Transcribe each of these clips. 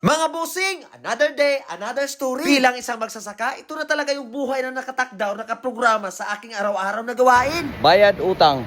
Mga busing, another day, another story. Bilang isang magsasaka, ito na talaga yung buhay na nakatakda o nakaprograma sa aking araw-araw na gawain. Bayad utang.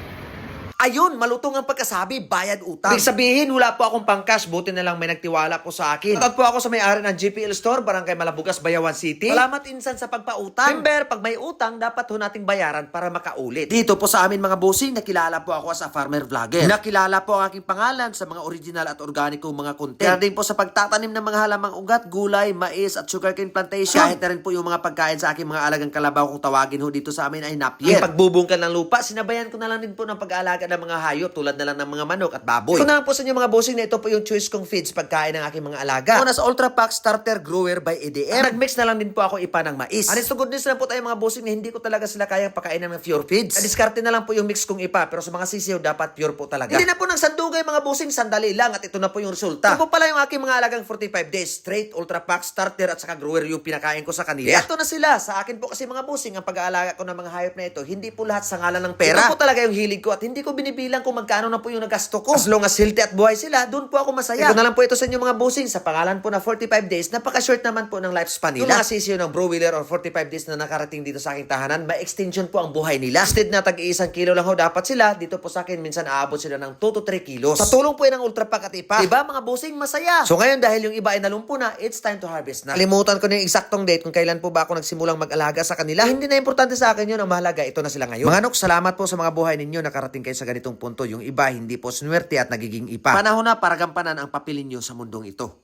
Ayun, malutong ang pagkasabi, bayad utang. Ibig sabihin, wala po akong pangkas, buti na lang may nagtiwala po sa akin. Tatag po ako sa may-ari ng GPL Store, Barangay Malabugas, Bayawan City. Salamat insan sa pagpautang. Member, pag may utang, dapat ho nating bayaran para makaulit. Dito po sa amin mga busing, nakilala po ako as a farmer vlogger. Nakilala po ang aking pangalan sa mga original at organikong mga content. Kaya din po sa pagtatanim ng mga halamang ugat, gulay, mais at sugarcane plantation. Kahit na rin po yung mga pagkain sa aking mga alagang kalabaw kung tawagin ho dito sa amin ay napier. Ang pagbubungkal ng lupa, sinabayan ko na lang din po ng pag-aalaga ng mga hayop tulad na lang ng mga manok at baboy. Ito na po sa inyo mga bossing na ito po yung choice kong feeds pagkain ng aking mga alaga. Una sa Ultra Pack Starter Grower by EDM. Nag-mix na lang din po ako ipa ng mais. Honest to goodness na po tayo mga bossing na hindi ko talaga sila kayang pakainin ng pure feeds. Diskarte na lang po yung mix kong ipa pero sa mga sisiyo dapat pure po talaga. Hindi na po ng sandugay mga bossing, sandali lang at ito na po yung resulta. Ito po pala yung aking mga alagang 45 days straight Ultra Pack Starter at saka Grower yung pinakain ko sa kanila. Ito na sila. Sa akin po kasi mga bossing ang pag-aalaga ko ng mga hayop na ito, hindi po lahat sa ngalan ng pera. Ito po talaga yung hilig ko at hindi ko binibilang kung magkano na po yung nagasto ko. As long as healthy at buhay sila, doon po ako masaya. Ito na lang po ito sa inyo mga bossing. Sa pangalan po na 45 days, napaka-short naman po ng lifespan nila. Yung mga sisiyo ng bro wheeler or 45 days na nakarating dito sa aking tahanan, may extension po ang buhay nila. Instead na tag-iisang kilo lang ho dapat sila, dito po sa akin minsan aabot sila ng 2 to 3 kilos. Sa tulong po yan ng Ultra Pack at ipa. Diba mga bossing, masaya. So ngayon dahil yung iba ay nalumpo na, it's time to harvest na. Kalimutan ko na yung eksaktong date kung kailan po ba ako nagsimulang mag-alaga sa kanila. Hindi na importante sa akin yun. Ang mahalaga, ito na sila ngayon. Mga nok, salamat po sa mga buhay ninyo. Nakarating kayo sa ganitong punto. Yung iba hindi po swerte at nagiging ipa. Panahon na para gampanan ang papilin nyo sa mundong ito.